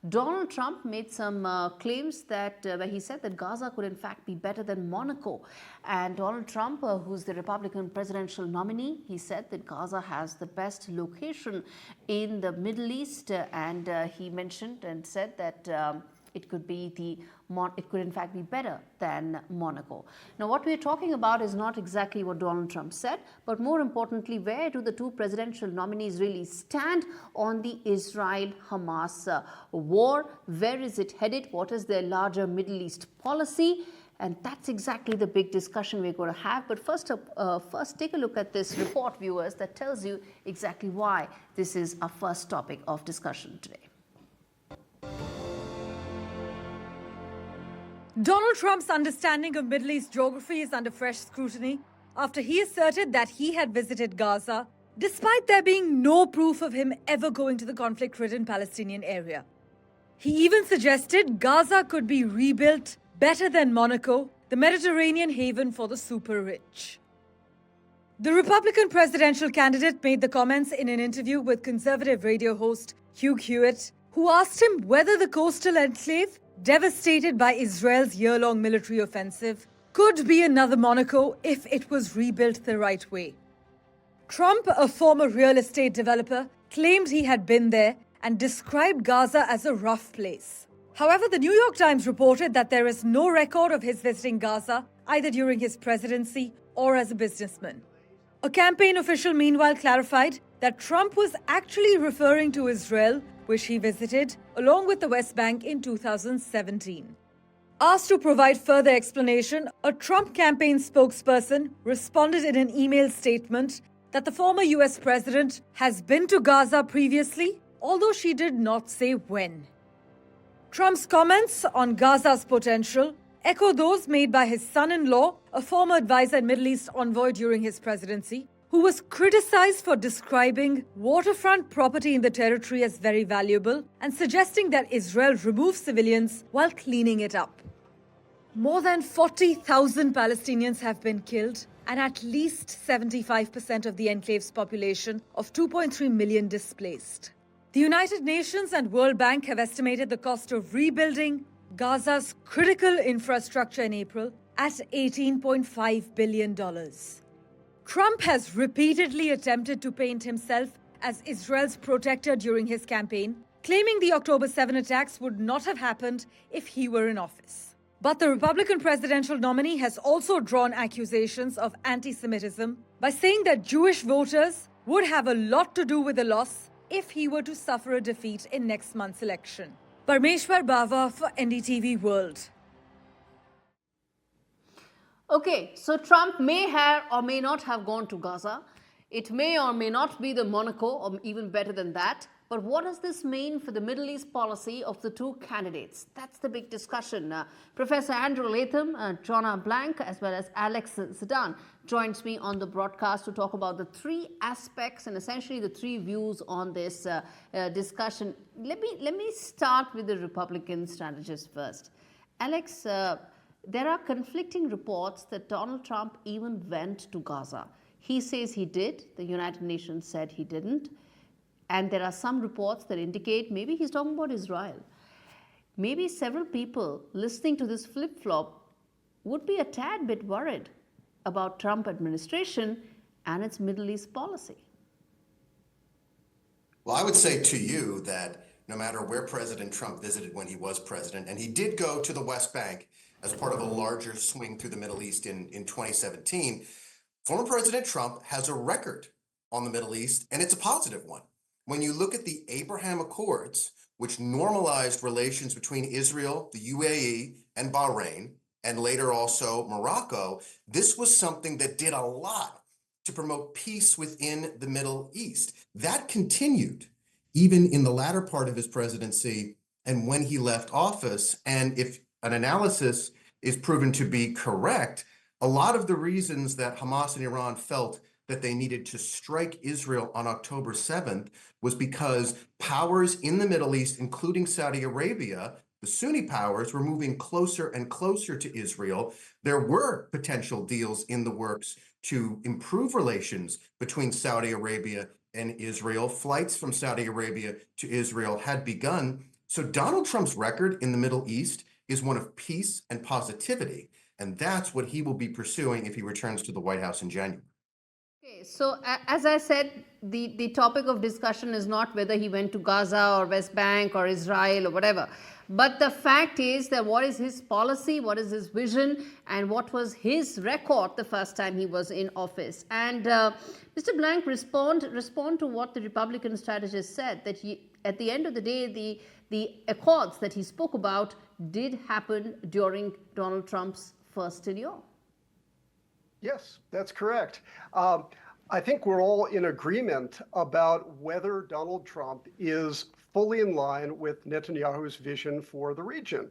Donald Trump made some claims that where he said that Gaza could in fact be better than Monaco. And Donald Trump, who's the Republican presidential nominee, he said that Gaza has the best location in the Middle East, and he mentioned and said that it could in fact be better than Monaco. Now, what we're talking about is not exactly what Donald Trump said, but more importantly, where do the two presidential nominees really stand on the Israel-Hamas war? Where is it headed? What is their larger Middle East policy? And that's exactly the big discussion we're going to have. But first take a look at this report, viewers, that tells you exactly why this is our first topic of discussion today. Donald Trump's understanding of Middle East geography is under fresh scrutiny after he asserted that he had visited Gaza, despite there being no proof of him ever going to the conflict-ridden Palestinian area. He even suggested Gaza could be rebuilt better than Monaco, the Mediterranean haven for the super-rich. The Republican presidential candidate made the comments in an interview with conservative radio host Hugh Hewitt, who asked him whether the coastal enclave, devastated by Israel's year-long military offensive, could be another Monaco if it was rebuilt the right way. Trump, a former real estate developer, claimed he had been there and described Gaza as a rough place. However, the New York Times reported that there is no record of his visiting Gaza, either during his presidency or as a businessman. A campaign official, meanwhile, clarified that Trump was actually referring to Israel, which he visited, along with the West Bank in 2017. Asked to provide further explanation, a Trump campaign spokesperson responded in an email statement that the former US president has been to Gaza previously, although she did not say when. Trump's comments on Gaza's potential echo those made by his son-in-law, a former advisor and Middle East envoy during his presidency, who was criticized for describing waterfront property in the territory as very valuable and suggesting that Israel remove civilians while cleaning it up. More than 40,000 Palestinians have been killed and at least 75% of the enclave's population of 2.3 million displaced. The United Nations and World Bank have estimated the cost of rebuilding Gaza's critical infrastructure in April at $18.5 billion. Trump has repeatedly attempted to paint himself as Israel's protector during his campaign, claiming the October 7 attacks would not have happened if he were in office. But the Republican presidential nominee has also drawn accusations of anti-Semitism by saying that Jewish voters would have a lot to do with the loss if he were to suffer a defeat in next month's election. Parmeshwar Bava for NDTV World. Okay, so Trump may have or may not have gone to Gaza. It may or may not be the Monaco, or even better than that. But what does this mean for the Middle East policy of the two candidates? That's the big discussion. Professor Andrew Latham, Jonah Blank, as well as Alex Zdan joins me on the broadcast to talk about the three aspects and essentially the three views on this discussion. Let me start with the Republican strategist first. Alex, there are conflicting reports that Donald Trump even went to Gaza. He says he did. The United Nations said he didn't. And there are some reports that indicate maybe he's talking about Israel. Maybe several people listening to this flip-flop would be a tad bit worried about Trump administration and its Middle East policy. Well, I would say to you that no matter where President Trump visited when he was president, and he did go to the West Bank as part of a larger swing through the Middle East in 2017, former President Trump has a record on the Middle East, and it's a positive one. When you look at the Abraham Accords, which normalized relations between Israel, the UAE, and Bahrain, and later also Morocco, this was something that did a lot to promote peace within the Middle East. That continued even in the latter part of his presidency and when he left office. And if an analysis is proven to be correct, a lot of the reasons that Hamas and Iran felt that they needed to strike Israel on October 7th was because powers in the Middle East, including Saudi Arabia, the Sunni powers, were moving closer and closer to Israel. There were potential deals in the works to improve relations between Saudi Arabia and Israel. Flights from Saudi Arabia to Israel had begun. So Donald Trump's record in the Middle East is one of peace and positivity, and that's what he will be pursuing if he returns to the White House in January. Okay, so as I said, the topic of discussion is not whether he went to Gaza or West Bank or Israel or whatever. But the fact is that what is his policy, what is his vision, and what was his record the first time he was in office. And Mr. Blank, respond to what the Republican strategist said, that at the end of the day, the accords that he spoke about did happen during Donald Trump's first tenure. Yes, that's correct. I think we're all in agreement about whether Donald Trump is fully in line with Netanyahu's vision for the region.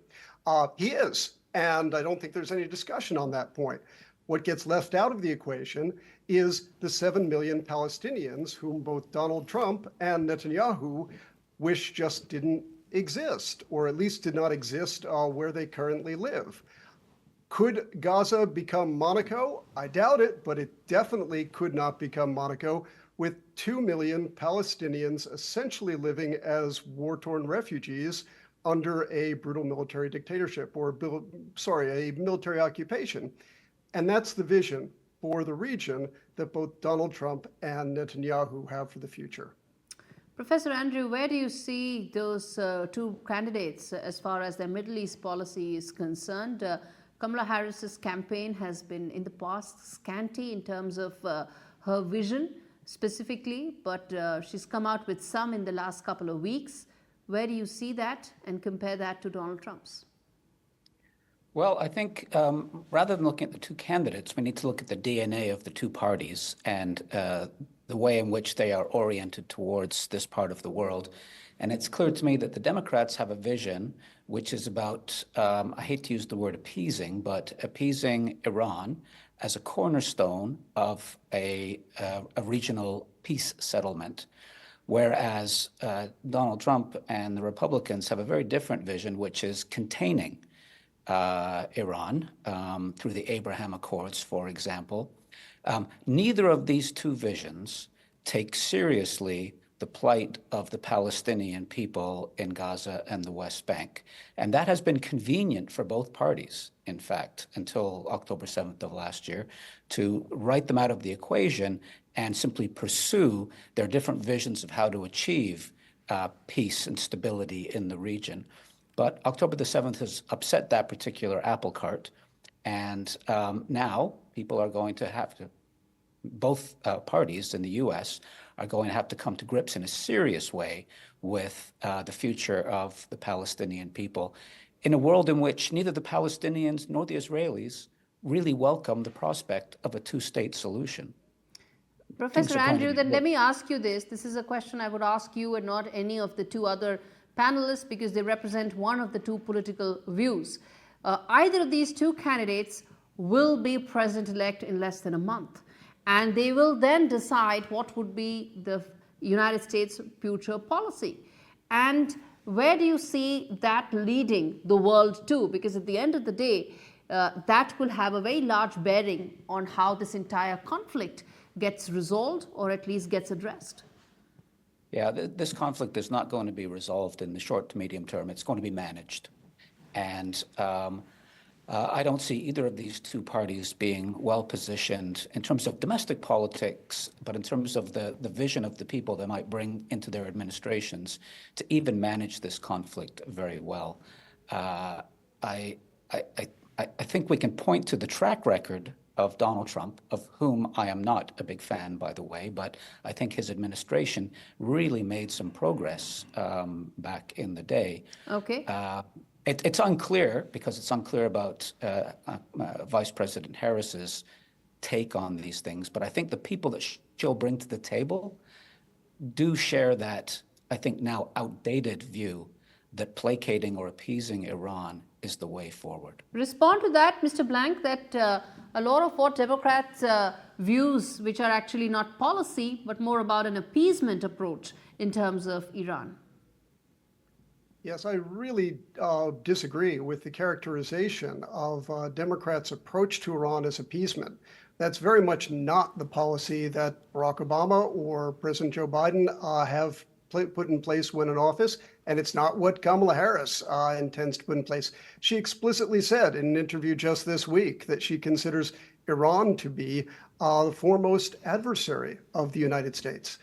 He is, and I don't think there's any discussion on that point. What gets left out of the equation is the 7 million Palestinians whom both Donald Trump and Netanyahu wish just didn't exist, or at least did not exist where they currently live. Could Gaza become Monaco? I doubt it, but it definitely could not become Monaco with 2 million Palestinians essentially living as war-torn refugees under a brutal military dictatorship, or a military occupation. And that's the vision for the region that both Donald Trump and Netanyahu have for the future. Professor Andrew, where do you see those two candidates as far as their Middle East policy is concerned? Kamala Harris's campaign has been in the past scanty in terms of her vision specifically, but she's come out with some in the last couple of weeks. Where do you see that and compare that to Donald Trump's? Well, I think rather than looking at the two candidates, we need to look at the DNA of the two parties and the way in which they are oriented towards this part of the world. And it's clear to me that the Democrats have a vision which is about, I hate to use the word appeasing, but appeasing Iran as a cornerstone of a regional peace settlement. Whereas Donald Trump and the Republicans have a very different vision, which is containing Iran through the Abraham Accords, for example. Neither of these two visions take seriously the plight of the Palestinian people in Gaza and the West Bank. And that has been convenient for both parties, in fact, until October 7th of last year, to write them out of the equation and simply pursue their different visions of how to achieve peace and stability in the region. But October the 7th has upset that particular apple cart. And now people are going to have to, both parties in the U.S. are going to have to come to grips in a serious way with the future of the Palestinian people in a world in which neither the Palestinians nor the Israelis really welcome the prospect of a two-state solution. Professor Andrew, then let me ask you this. This is a question I would ask you and not any of the two other panelists because they represent one of the two political views. Either of these two candidates will be president-elect in less than a month. And they will then decide what would be the United States' future policy. And where do you see that leading the world to? Because at the end of the day, that will have a very large bearing on how this entire conflict gets resolved or at least gets addressed. Yeah, this conflict is not going to be resolved in the short to medium term. It's going to be managed. And I don't see either of these two parties being well positioned in terms of domestic politics, but in terms of the vision of the people they might bring into their administrations to even manage this conflict very well. I think we can point to the track record of Donald Trump, of whom I am not a big fan, by the way, but I think his administration really made some progress back in the day. Okay. It's unclear, because it's unclear about Vice President Harris's take on these things, but I think the people that she'll bring to the table do share that, I think now, outdated view that placating or appeasing Iran is the way forward. Respond to that, Mr. Blank, that a lot of what Democrats' views, which are actually not policy, but more about an appeasement approach in terms of Iran. Yes, I really disagree with the characterization of Democrats' approach to Iran as appeasement. That's very much not the policy that Barack Obama or President Joe Biden have put in place when in office, and it's not what Kamala Harris intends to put in place. She explicitly said in an interview just this week that she considers Iran to be the foremost adversary of the United States.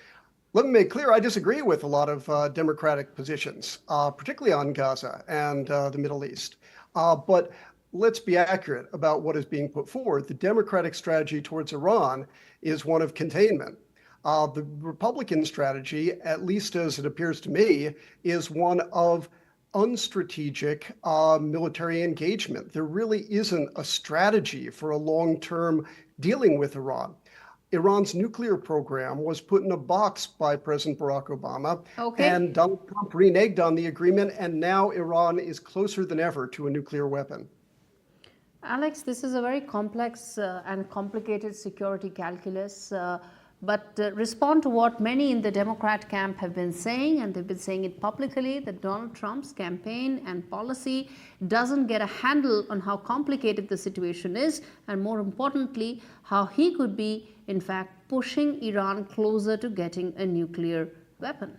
Let me make clear, I disagree with a lot of Democratic positions, particularly on Gaza and the Middle East. But let's be accurate about what is being put forward. The Democratic strategy towards Iran is one of containment. The Republican strategy, at least as it appears to me, is one of unstrategic military engagement. There really isn't a strategy for a long-term dealing with Iran. Iran's nuclear program was put in a box by President Barack Obama, and Donald Trump reneged on the agreement, and now Iran is closer than ever to a nuclear weapon. Alex, this is a very complex and complicated security calculus, but respond to what many in the Democrat camp have been saying, and they've been saying it publicly, that Donald Trump's campaign and policy doesn't get a handle on how complicated the situation is, and more importantly, how he could be, in fact, pushing Iran closer to getting a nuclear weapon.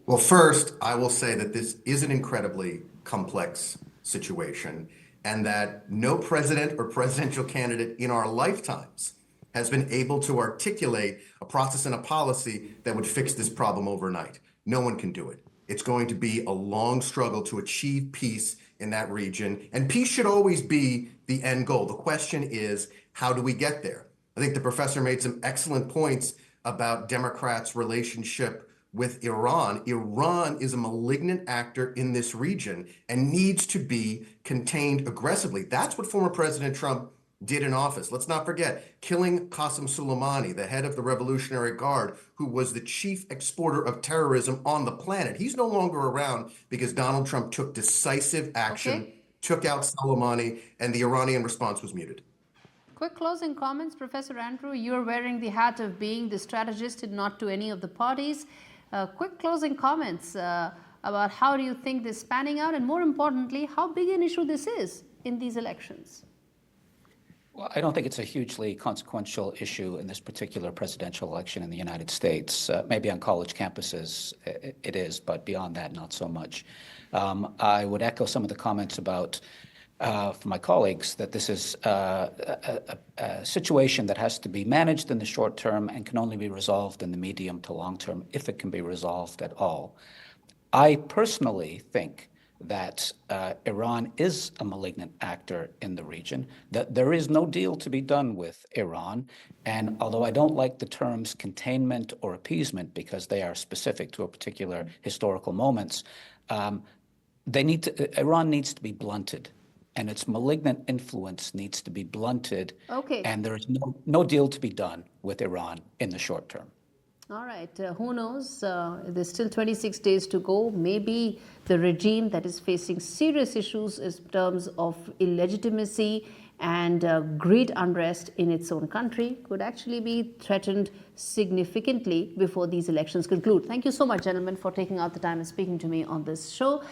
Well, first, I will say that this is an incredibly complex situation, and that no president or presidential candidate in our lifetimes has been able to articulate a process and a policy that would fix this problem overnight. No one can do it. It's going to be a long struggle to achieve peace in that region, and peace should always be the end goal. The question is, how do we get there? I think the professor made some excellent points about Democrats' relationship with Iran. Iran is a malignant actor in this region and needs to be contained aggressively. That's what former President Trump did in office. Let's not forget, killing Qasem Soleimani, the head of the Revolutionary Guard, who was the chief exporter of terrorism on the planet. He's no longer around because Donald Trump took decisive action, took out Soleimani, and the Iranian response was muted. Quick closing comments, Professor Andrew. You're wearing the hat of being the strategist and not to any of the parties. Quick closing comments about how do you think this is panning out, and more importantly, how big an issue this is in these elections? Well, I don't think it's a hugely consequential issue in this particular presidential election in the United States. Maybe on college campuses it is, but beyond that, not so much. I would echo some of the comments about from my colleagues that this is a situation that has to be managed in the short term and can only be resolved in the medium to long term, if it can be resolved at all. I personally think that Iran is a malignant actor in the region, that there is no deal to be done with Iran. And although I don't like the terms containment or appeasement because they are specific to a particular historical moments, Iran needs to be blunted. And its malignant influence needs to be blunted. And there is no deal to be done with Iran in the short term. All right, who knows? There's still 26 days to go. Maybe the regime that is facing serious issues in terms of illegitimacy and great unrest in its own country could actually be threatened significantly before these elections conclude. Thank you so much, gentlemen, for taking out the time and speaking to me on this show.